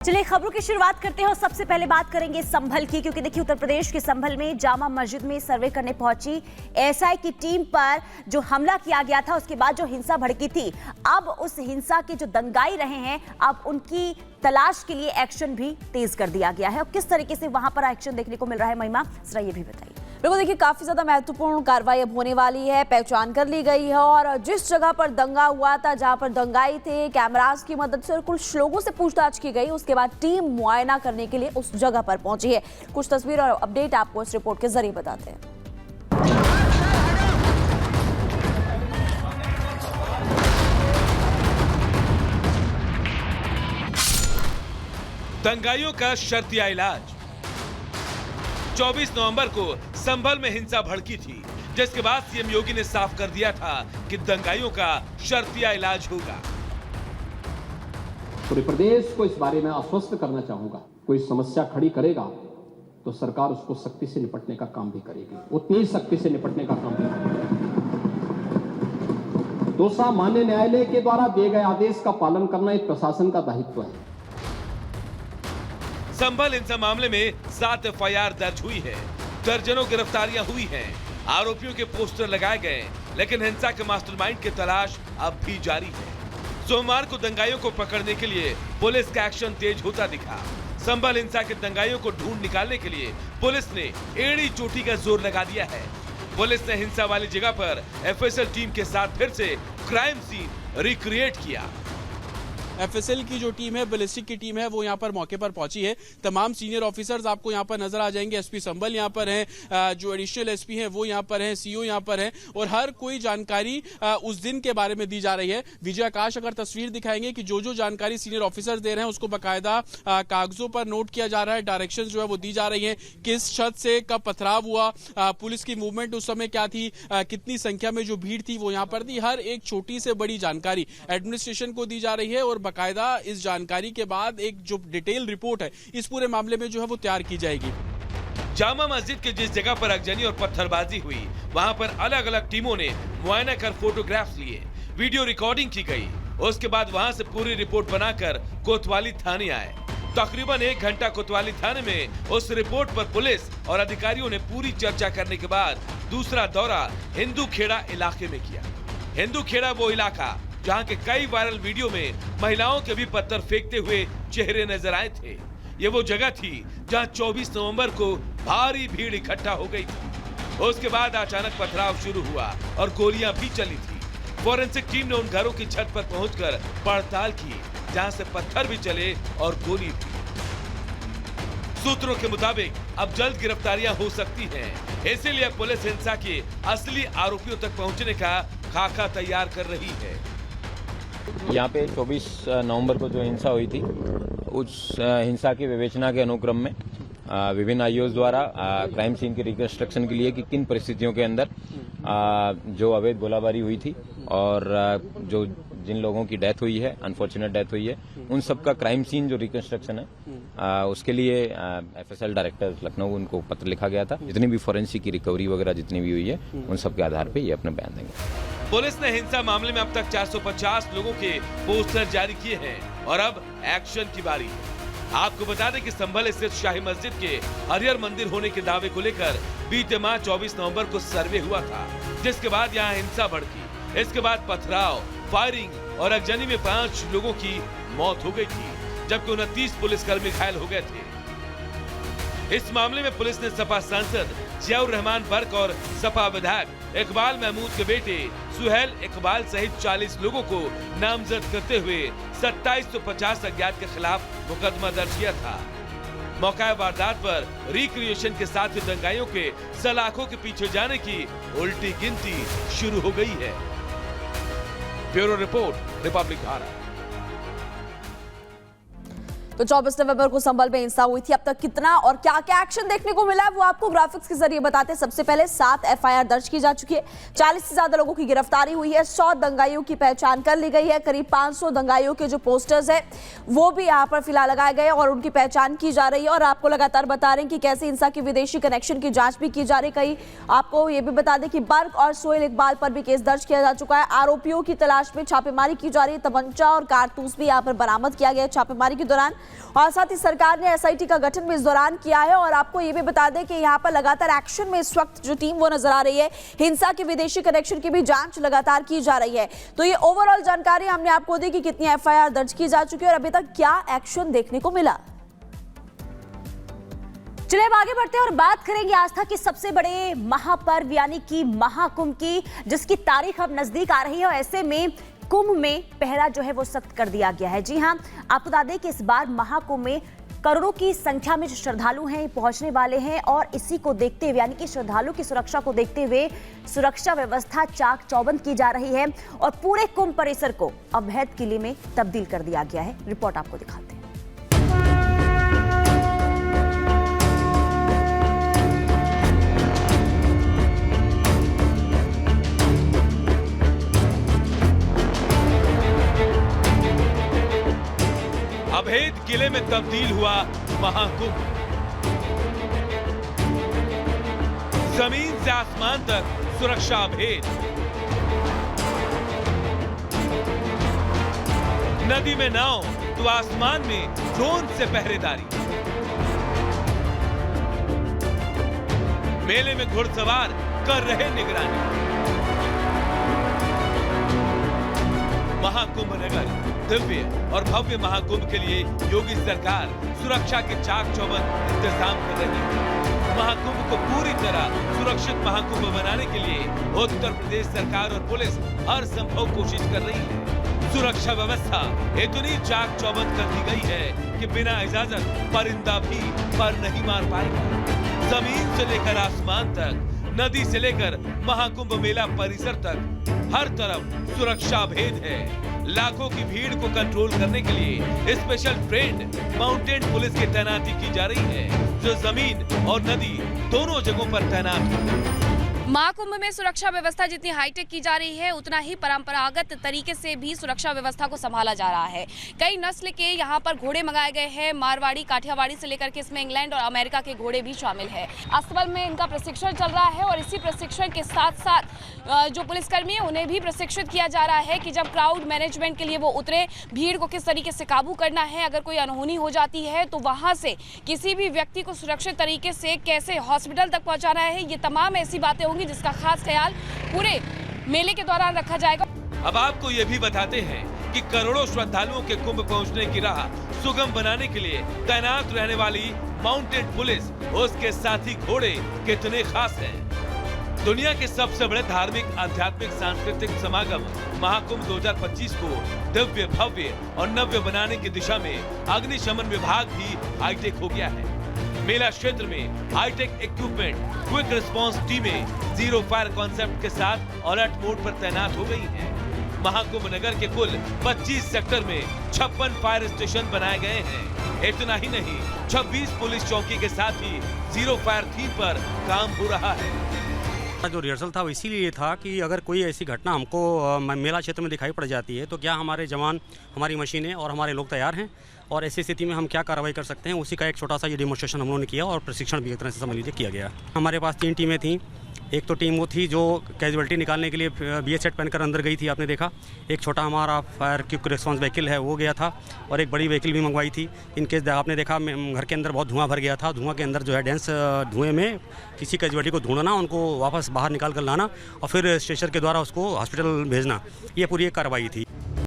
चलिए खबरों की शुरुआत करते हैं और सबसे पहले बात करेंगे संभल की, क्योंकि देखिए उत्तर प्रदेश के संभल में जामा मस्जिद में सर्वे करने पहुंची एएसआई की टीम पर जो हमला किया गया था, उसके बाद जो हिंसा भड़की थी, अब उस हिंसा के जो दंगाई रहे हैं, अब उनकी तलाश के लिए एक्शन भी तेज कर दिया गया है। और किस तरीके से वहां पर एक्शन देखने को मिल रहा है, महिमा जरा ये भी बताइए। बिल्कुल, देखिए काफी ज्यादा महत्वपूर्ण कार्रवाई अब होने वाली है, पहचान कर ली गई है और जिस जगह पर दंगा हुआ था, जहां पर दंगाई थे, कैमरास की मदद से और कुछ लोगों से पूछताछ की गई, उसके बाद टीम मुआयना करने के लिए उस जगह पर पहुंची है। कुछ तस्वीर और अपडेट आपको इस रिपोर्ट के जरिए बताते हैं। दंगाइयों का शर्तिया इलाज। 24 नवंबर को संभल में हिंसा भड़की थी, जिसके बाद सीएम योगी ने साफ कर दिया था कि दंगाइयों का शर्तिया इलाज होगा। पूरे प्रदेश को इस बारे में आश्वस्त करना चाहूंगा, कोई समस्या खड़ी करेगा तो सरकार उसको सख्ती से निपटने का काम भी करेगी, उतनी ही सख्ती से निपटने का काम भी करेगी। दोसा माननीय न्यायालय के द्वारा दिए गए आदेश का पालन करना एक प्रशासन का दायित्व है। संभल हिंसा मामले में 7 एफआईआर दर्ज हुई है, दर्जनों गिरफ्तारियां हुई हैं, आरोपियों के पोस्टर लगाए गए, लेकिन हिंसा के मास्टरमाइंड की तलाश अब भी जारी है। सोमवार को दंगाइयों को पकड़ने के लिए पुलिस का एक्शन तेज होता दिखा। संभल हिंसा के दंगाइयों को ढूंढ निकालने के लिए पुलिस ने एड़ी चोटी का जोर लगा दिया है। पुलिस ने हिंसा वाली जगह पर एफएसएल टीम के साथ फिर से क्राइम सीन रिक्रिएट किया। एफएसएल की जो टीम है, बैलिस्टिक की टीम है, वो यहाँ पर मौके पर पहुंची है। तमाम सीनियर ऑफिसर्स आपको यहाँ पर नजर आ जाएंगे। एसपी संभल यहाँ पर हैं, जो एडिशनल एसपी हैं वो यहाँ पर हैं, सीओ यहाँ पर हैं और हर कोई जानकारी उस दिन के बारे में दी जा रही है। विजय आकाश अगर तस्वीर दिखाएंगे कि जो जो जानकारी सीनियर ऑफिसर्स दे रहे हैं उसको बाकायदा कागजों पर नोट किया जा रहा है। डायरेक्शन जो है वो दी जा रही है, किस छत से कब पथराव हुआ, पुलिस की मूवमेंट उस समय क्या थी, कितनी संख्या में जो भीड़ थी वो यहाँ पर थी। हर एक छोटी से बड़ी जानकारी एडमिनिस्ट्रेशन को दी जा रही है और बाकायदा इस जानकारी के बाद एक जो डिटेल रिपोर्ट है इस पूरे मामले में जो है वो तैयार की जाएगी। जामा मस्जिद के जिस जगह पर आगजनी और पत्थरबाजी हुई, वहां पर अलग अलग टीमों ने मुआयना कर फोटोग्राफ्स लिए, वीडियो रिकॉर्डिंग की गई। उसके बाद वहां से पूरी रिपोर्ट बनाकर कोतवाली थाने आए। तकरीबन 1 घंटा कोतवाली थाने में उस रिपोर्ट पर पुलिस और अधिकारियों ने पूरी चर्चा करने के बाद दूसरा दौरा हिंदू खेड़ा इलाके में किया। हिंदू खेड़ा वो इलाका जहां के कई वायरल वीडियो में महिलाओं के भी पत्थर फेंकते हुए चेहरे नजर आए थे। ये वो जगह थी जहां 24 नवंबर को भारी भीड़ इकट्ठा हो गई थी। उसके बाद अचानक पथराव शुरू हुआ और गोलियां भी चली थी। फोरेंसिक टीम ने उन घरों की छत पर पहुंचकर पड़ताल की, जहां से पत्थर भी चले और गोली भी। सूत्रों के मुताबिक अब जल्द गिरफ्तारियां हो सकती हैं, इसीलिए पुलिस हिंसा के असली आरोपियों तक पहुंचने का खाका तैयार कर रही है। यहाँ पे 24 नवंबर को जो हिंसा हुई थी, उस हिंसा की विवेचना के अनुक्रम में विभिन्न आईओएस द्वारा क्राइम सीन की रिकंस्ट्रक्शन के लिए कि किन परिस्थितियों के अंदर जो अवैध गोलाबारी हुई थी और जो जिन लोगों की डेथ हुई है, अनफॉर्चुनेट डेथ हुई है, उन सब का क्राइम सीन जो रिकंस्ट्रक्शन है उसके लिए एफएसएल डायरेक्टर लखनऊ उनको पत्र लिखा गया था। जितनी भी फोरेंसिक की रिकवरी वगैरह जितनी भी हुई है, उन सब के आधार पे ये अपने बयान देंगे। पुलिस ने हिंसा मामले में अब तक 450 लोगों के पोस्टर जारी किए हैं और अब एक्शन की बारी है। आपको बता दें कि संभल स्थित शाही मस्जिद के हरिहर मंदिर होने के दावे को लेकर बीते माह 24 नवंबर को सर्वे हुआ था, जिसके बाद यहाँ हिंसा भड़की। इसके बाद पथराव, फायरिंग और आगजनी में 5 लोगों की मौत हो गई थी, जबकि 29 पुलिसकर्मी घायल हो गए थे। इस मामले में पुलिस ने सपा सांसद जियाउर रहमान बर्क और सपा विधायक इकबाल महमूद के बेटे सुहेल इकबाल सहित 40 लोगों को नामजद करते हुए 2750 अज्ञात के खिलाफ मुकदमा दर्ज किया था। मौका वारदात पर रिक्रिएशन के साथ ही दंगाइयों के सलाखों के पीछे जाने की उल्टी गिनती शुरू हो गई है। Bureau report, Republic Bharat. तो 24 नवंबर को संभल में हिंसा हुई थी। अब तक कितना और क्या क्या एक्शन देखने को मिला है वो आपको ग्राफिक्स के जरिए बताते हैं। सबसे पहले 7 एफआईआर दर्ज की जा चुकी है, 40 से ज्यादा लोगों की गिरफ्तारी हुई है, 100 दंगाइयों की पहचान कर ली गई है, करीब 500 दंगाइयों के जो पोस्टर्स है वो भी यहाँ पर फिलहाल लगाए गए और उनकी पहचान की जा रही है। और आपको लगातार बता रहे हैं कि कैसे हिंसा की विदेशी कनेक्शन की जांच भी की जा रही। कहीं आपको ये भी बता दें कि बर्क और सोहेल इकबाल पर भी केस दर्ज किया जा चुका है। आरोपियों की तलाश में छापेमारी की जा रही है, तमंचा और कारतूस भी यहाँ पर बरामद किया गया है छापेमारी के दौरान। और साथ ही सरकार ने एसआईटी का गठन भी इस दौरान किया है। और आपको ये भी बता दें कि यहाँ पर लगातार एक्शन में इस वक्त जो टीम वो नजर आ रही है, हिंसा के विदेशी कनेक्शन की भी जांच लगातार की जा रही है। तो ये ओवरऑल जानकारी हमने आपको दी कि कितनी एफआईआर दर्ज की जा चुकी है और अभी तक क्या एक्शन देखने को मिला। चलिए अब आगे बढ़ते हैं और बात करेंगे आस्था के सबसे बड़े महापर्व यानी कि महाकुंभ की, जिसकी तारीख अब नजदीक आ रही है। और ऐसे में कुंभ में पहरा जो है वो सख्त कर दिया गया है। जी हां, आपको बता दें कि इस बार महाकुंभ में करोड़ों की संख्या में जो श्रद्धालु हैं पहुंचने वाले हैं और इसी को देखते हुए यानी कि श्रद्धालु की सुरक्षा को देखते हुए सुरक्षा व्यवस्था चाक चौबंद की जा रही है और पूरे कुंभ परिसर को अवैध किले में तब्दील कर दिया गया है। रिपोर्ट आपको दिखाते हैं। अभेद किले में तब्दील हुआ महाकुंभ। जमीन से आसमान तक सुरक्षा अभेद। नदी में नाव तो आसमान में ड्रोन से पहरेदारी। मेले में घुड़सवार कर रहे निगरानी। महाकुंभ नगर दिव्य और भव्य महाकुंभ के लिए योगी सरकार सुरक्षा के चाक चौबंद इंतजाम कर रही है। महाकुंभ को पूरी तरह सुरक्षित महाकुंभ बनाने के लिए उत्तर प्रदेश सरकार और पुलिस हर संभव कोशिश कर रही है। सुरक्षा व्यवस्था इतनी चाक चौबंद कर दी गई है कि बिना इजाजत परिंदा भी पर नहीं मार पाएगा। जमीन से लेकर आसमान तक, नदी से लेकर महाकुंभ मेला परिसर तक हर तरफ सुरक्षा भेद है। लाखों की भीड़ को कंट्रोल करने के लिए स्पेशल ट्रेंड माउंटेन पुलिस की तैनाती की जा रही है, जो जमीन और नदी दोनों जगहों पर तैनात है। महाकुंभ में सुरक्षा व्यवस्था जितनी हाईटेक की जा रही है, उतना ही परंपरागत तरीके से भी सुरक्षा व्यवस्था को संभाला जा रहा है। कई नस्ल के यहाँ पर घोड़े मंगाए गए हैं, मारवाड़ी, काठियावाड़ी से लेकर के इसमें इंग्लैंड और अमेरिका के घोड़े भी शामिल है। अस्तबल में इनका प्रशिक्षण चल रहा है और इसी प्रशिक्षण के साथ साथ जो पुलिसकर्मी है उन्हें भी प्रशिक्षित किया जा रहा है कि जब क्राउड मैनेजमेंट के लिए वो उतरे, भीड़ को किस तरीके से काबू करना है, अगर कोई अनहोनी हो जाती है तो वहाँ से किसी भी व्यक्ति को सुरक्षित तरीके से कैसे हॉस्पिटल तक पहुँचाना है, ये तमाम ऐसी बातें होंगी जिसका खास ख्याल पूरे मेले के दौरान रखा जाएगा। अब आपको ये भी बताते हैं कि करोड़ों श्रद्धालुओं के कुंभ पहुंचने की राह सुगम बनाने के लिए तैनात रहने वाली माउंटेड पुलिस, उसके साथी घोड़े कितने खास हैं। दुनिया के सबसे बड़े धार्मिक, आध्यात्मिक, सांस्कृतिक समागम महाकुंभ 2025 को दिव्य, भव्य और नव्य बनाने की दिशा में अग्निशमन विभाग भी हाईटेक हो गया है। मेला क्षेत्र में हाईटेक इक्विपमेंट, क्विक रिस्पांस टीमें जीरो फायर कॉन्सेप्ट के साथ अलर्ट मोड पर तैनात हो गई हैं। महाकुंभ नगर के कुल 25 सेक्टर में 56 फायर स्टेशन बनाए गए हैं। इतना ही नहीं, 26 पुलिस चौकी के साथ ही जीरो फायर थीम पर काम हो रहा है। जो रिहर्सल था वो इसीलिए था कि अगर कोई ऐसी घटना हमको मेला क्षेत्र में दिखाई पड़ जाती है तो क्या हमारे जवान, हमारी मशीनें और हमारे लोग तैयार हैं और ऐसी स्थिति में हम क्या कार्रवाई कर सकते हैं, उसी का एक छोटा सा ये डेमोन्स्ट्रेशन हम लोगों ने किया और प्रशिक्षण भी एक तरह से समझ लीजिए किया गया। हमारे पास 3 टीमें थीं। एक तो टीम वो थी जो कैजुअलिटी निकालने के लिए BS सेट पहनकर अंदर गई थी, आपने देखा। एक छोटा हमारा फायर क्विक रिस्पांस व्हीकल है वो गया था और एक बड़ी व्हीकल भी मंगवाई थी। इनकेस आपने देखा घर के अंदर बहुत धुआं भर गया था। धुआं के अंदर जो है डेंस धुएं में किसी कैजुअलिटी को ढूंढना, उनको वापस बाहर निकाल कर लाना और फिर स्ट्रेचर के द्वारा उसको हॉस्पिटल भेजना, ये पूरी एक कार्रवाई थी।